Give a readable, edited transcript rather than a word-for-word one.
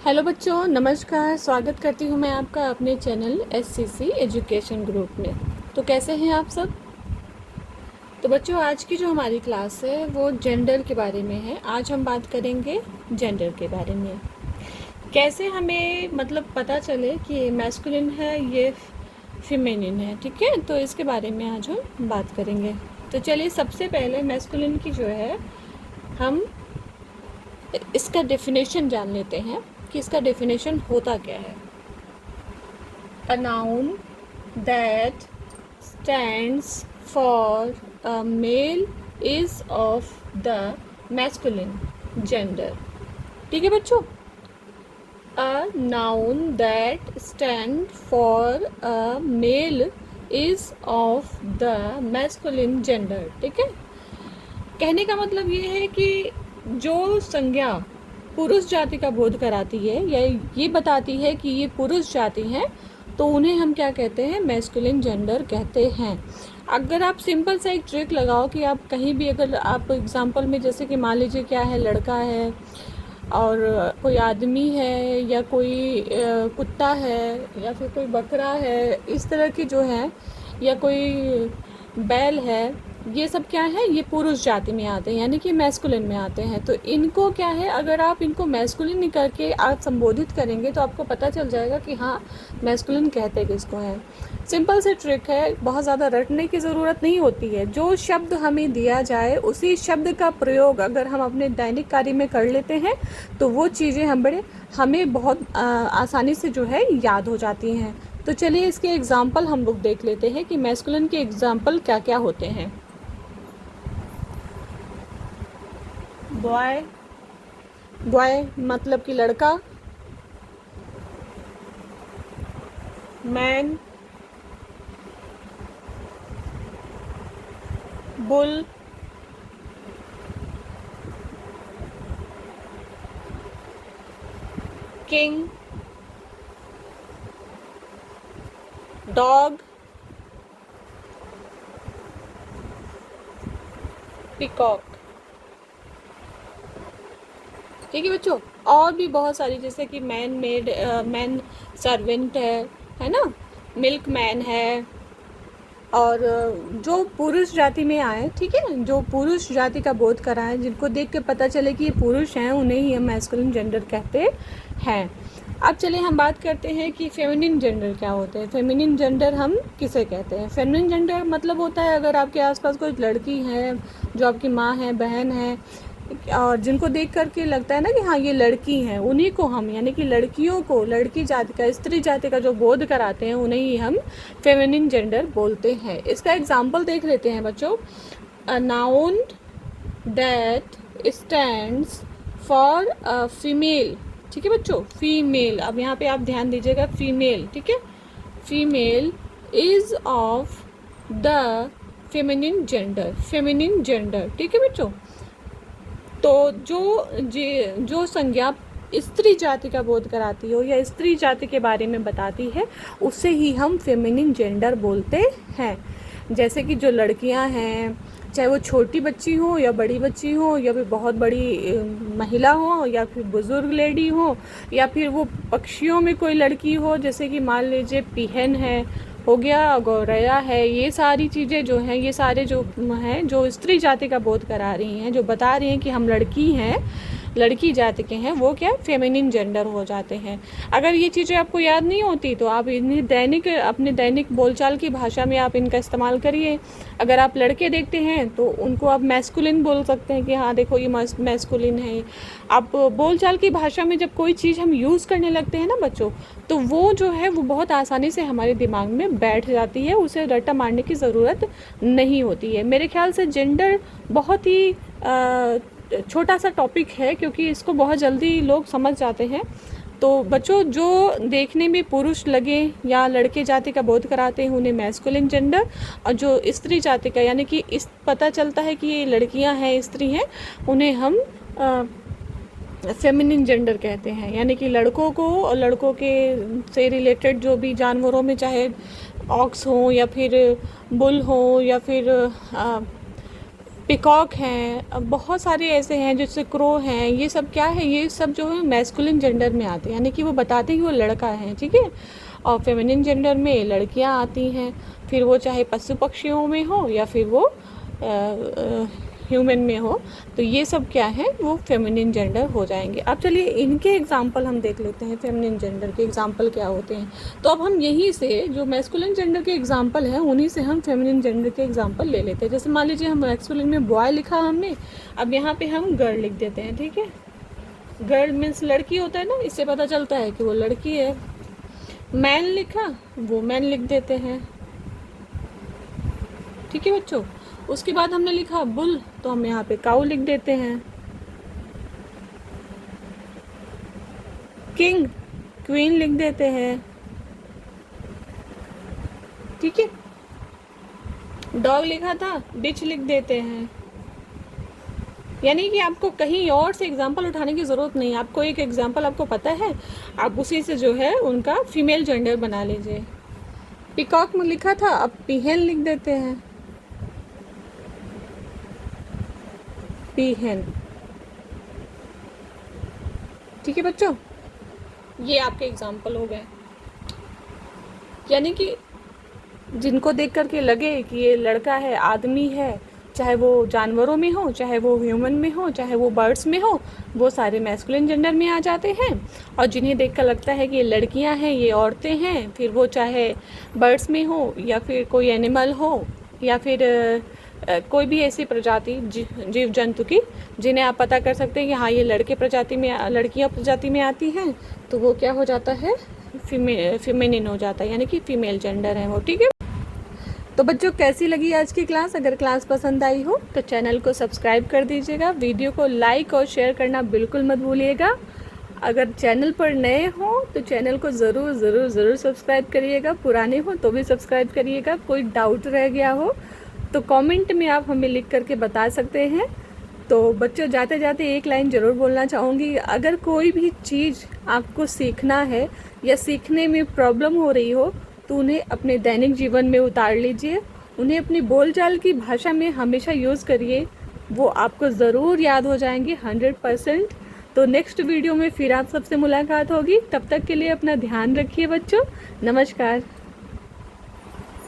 Hello बच्चों, नमस्कार। स्वागत करती हूँ मैं आपका अपने चैनल SCC एजुकेशन ग्रुप में। तो कैसे हैं आप सब? तो बच्चों, आज की जो हमारी क्लास है वो जेंडर के बारे में है। आज हम बात करेंगे जेंडर के बारे में। कैसे हमें पता चले कि ये मैस्कुलिन है, ये फेमिनिन है। ठीक है, तो इसके बारे में आज हम बात करेंगे। तो चलिए, सबसे पहले मैस्कुलिन की जो है हम इसका डेफिनेशन जान लेते हैं कि इसका डेफिनेशन होता क्या है। A noun that stands for a male is of the masculine gender. ठीक है बच्चों, a noun that stands for a male is of the masculine gender. ठीक है, कहने का मतलब ये है कि जो संज्ञा पुरुष जाति का बोध कराती है या ये बताती है कि ये पुरुष जाति हैं, तो उन्हें हम क्या कहते हैं? मैस्कुलिन जेंडर कहते हैं। अगर आप सिंपल सा एक ट्रिक लगाओ कि आप कहीं भी, अगर आप एग्जांपल में, जैसे कि मान लीजिए क्या है, लड़का है और कोई आदमी है या कोई कुत्ता है या फिर कोई बकरा है, इस तरह की जो है, या कोई बैल है, ये सब क्या है? ये पुरुष जाति में आते हैं, यानी कि मैस्कुलिन में आते हैं। तो इनको क्या है, अगर आप इनको मैस्कुलिन करके आप संबोधित करेंगे तो आपको पता चल जाएगा कि हाँ, मैस्कुलिन कहते किसको है। सिंपल सी ट्रिक है, बहुत ज़्यादा रटने की ज़रूरत नहीं होती है। जो शब्द हमें दिया जाए उसी शब्द का प्रयोग अगर हम अपने दैनिक कार्य में कर लेते हैं तो वो चीज़ें हमें बहुत आसानी से जो है याद हो जाती हैं। तो चलिए, इसके एग्जाम्पल हम लोग देख लेते हैं कि मैस्कुलिन के एग्जाम्पल क्या क्या होते हैं। बॉय, बॉय मतलब कि लड़का। Man, bull, king, dog, peacock. ठीक है बच्चों, और भी बहुत सारी, जैसे कि मैन मेड, मैन सर्वेंट है ना, मिल्क मैन है। और जो पुरुष जाति में आए, ठीक है, जो पुरुष जाति का बोध कराएं, जिनको देख के पता चले कि ये पुरुष हैं, उन्हें ही हम मैस्कुलिन जेंडर कहते हैं। अब चलिए हम बात करते हैं कि फेमिनिन जेंडर क्या होते हैं। फेमिनिन जेंडर हम किसे कहते हैं? फेमिनिन जेंडर मतलब होता है, अगर आपके आसपास कोई लड़की है जो आपकी माँ है, बहन है, और जिनको देख करके लगता है ना कि हाँ ये लड़की हैं, उन्हीं को हम, यानी कि लड़कियों को, लड़की जाति का, स्त्री जाति का जो बोध कराते हैं, उन्हें ही हम फेमिनिन जेंडर बोलते हैं। इसका एग्जाम्पल देख लेते हैं बच्चों। A noun that stands for a female. ठीक है बच्चों, फीमेल। अब यहाँ पे आप ध्यान दीजिएगा, फीमेल। ठीक है, female is of the feminine gender, feminine gender. ठीक है बच्चों, तो जो संज्ञा स्त्री जाति का बोध कराती हो या स्त्री जाति के बारे में बताती है, उससे ही हम फेमिनिन जेंडर बोलते हैं। जैसे कि जो लड़कियां हैं, चाहे वो छोटी बच्ची हो या बड़ी बच्ची हो, या फिर बहुत बड़ी महिला हो, या फिर बुजुर्ग लेडी हो, या फिर वो पक्षियों में कोई लड़की हो, जैसे कि मान लीजिए पीहन है, हो गया गौरैया है। ये सारी चीज़ें जो हैं, ये सारे जो हैं, जो स्त्री जाति का बोध करा रही हैं, जो बता रही हैं कि हम लड़की हैं, लड़की जाति के हैं, वो क्या फेमिनिन जेंडर हो जाते हैं। अगर ये चीज़ें आपको याद नहीं होती तो आप इन्हें अपने दैनिक बोलचाल की भाषा में आप इनका इस्तेमाल करिए। अगर आप लड़के देखते हैं तो उनको आप मैस्कुलिन बोल सकते हैं कि हाँ देखो ये मैस्कुलिन है। आप बोलचाल की भाषा में जब कोई चीज़ हम यूज़ करने लगते हैं ना बच्चों, तो वो जो है वो बहुत आसानी से हमारे दिमाग में बैठ जाती है, उसे रट्टा मारने की ज़रूरत नहीं होती है। मेरे ख्याल से जेंडर बहुत ही छोटा सा टॉपिक है, क्योंकि इसको बहुत जल्दी लोग समझ जाते हैं। तो बच्चों, जो देखने में पुरुष लगे या लड़के जाति का बोध कराते हैं, उन्हें मैस्कुलिन जेंडर, और जो स्त्री जाति का, यानी कि इस पता चलता है कि ये लड़कियां हैं, स्त्री हैं, उन्हें हम फेमिनिन जेंडर कहते हैं। यानी कि लड़कों को और लड़कों के से रिलेटेड जो भी जानवरों में, चाहे ऑक्स हो या फिर बुल हो या फिर पिकॉक हैं, अब बहुत सारे ऐसे हैं जैसे क्रो हैं। ये सब क्या है, ये सब जो है मैस्कुलिन जेंडर में आते हैं, यानी कि वो बताते हैं कि वो लड़का है, ठीक है। और फेमिनिन जेंडर में लड़कियां आती हैं, फिर वो चाहे पशु पक्षियों में हो या फिर वो ह्यूमन में हो, तो ये सब क्या है, वो फेमिनिन जेंडर हो जाएंगे। अब चलिए इनके एग्जाम्पल हम देख लेते हैं, फेमिनिन जेंडर के एग्जाम्पल क्या होते हैं। तो अब हम यहीं से जो मैस्कुलिन जेंडर के एग्जाम्पल हैं उन्हीं से हम फेमिनिन जेंडर के एग्जाम्पल ले लेते हैं। जैसे मान लीजिए हम मैस्कुलिन में बॉय लिखा हमने, अब यहाँ पे हम गर्ल लिख देते हैं, ठीक है। गर्ल मीन्स लड़की होता है ना, इससे पता चलता है कि वो लड़की है। मैन लिखा, वो मैन लिख देते हैं, ठीक है बच्चों। उसके बाद हमने लिखा बुल, तो हम यहाँ पे काऊ लिख देते हैं। किंग, क्वीन लिख देते हैं, ठीक है। डॉग लिखा था, बिच लिख देते हैं। यानी कि आपको कहीं और से एग्जाम्पल उठाने की ज़रूरत नहीं, आपको एक एग्जाम्पल आपको पता है, आप उसी से जो है उनका फीमेल जेंडर बना लीजिए। पिकॉक में लिखा था, अब पीहेन लिख देते हैं, पीहेन, ठीक है बच्चों। ये आपके एग्जाम्पल हो गए, यानी कि जिनको देख करके लगे कि ये लड़का है, आदमी है, चाहे वो जानवरों में हो, चाहे वो ह्यूमन में हो, चाहे वो बर्ड्स में हो, वो सारे मैस्कुलिन जेंडर में आ जाते हैं। और जिन्हें देखकर लगता है कि ये लड़कियां हैं, ये औरतें हैं, फिर वो चाहे बर्ड्स में हो या फिर कोई एनिमल हो या फिर कोई भी ऐसी प्रजाति जीव जंतु की जिन्हें आप पता कर सकते हैं कि हाँ ये लड़के प्रजाति में, लड़कियां प्रजाति में आती हैं, तो वो क्या हो जाता है, फीमेनिन हो जाता है, यानी कि फीमेल जेंडर है वो, ठीक है। तो बच्चों कैसी लगी आज की क्लास? अगर क्लास पसंद आई हो तो चैनल को सब्सक्राइब कर दीजिएगा, वीडियो को लाइक और शेयर करना बिल्कुल मत भूलिएगा। अगर चैनल पर नए हो तो चैनल को ज़रूर ज़रूर ज़रूर सब्सक्राइब करिएगा, पुराने हो तो भी सब्सक्राइब करिएगा। कोई डाउट रह गया हो तो कमेंट में आप हमें लिख करके बता सकते हैं। तो बच्चों जाते जाते एक लाइन ज़रूर बोलना चाहूँगी, अगर कोई भी चीज़ आपको सीखना है या सीखने में प्रॉब्लम हो रही हो तो उन्हें अपने दैनिक जीवन में उतार लीजिए, उन्हें अपनी बोलचाल की भाषा में हमेशा यूज़ करिए, वो आपको ज़रूर याद हो जाएंगे 100%। तो नेक्स्ट वीडियो में फिर आप सबसे मुलाकात होगी, तब तक के लिए अपना ध्यान रखिए बच्चों, नमस्कार।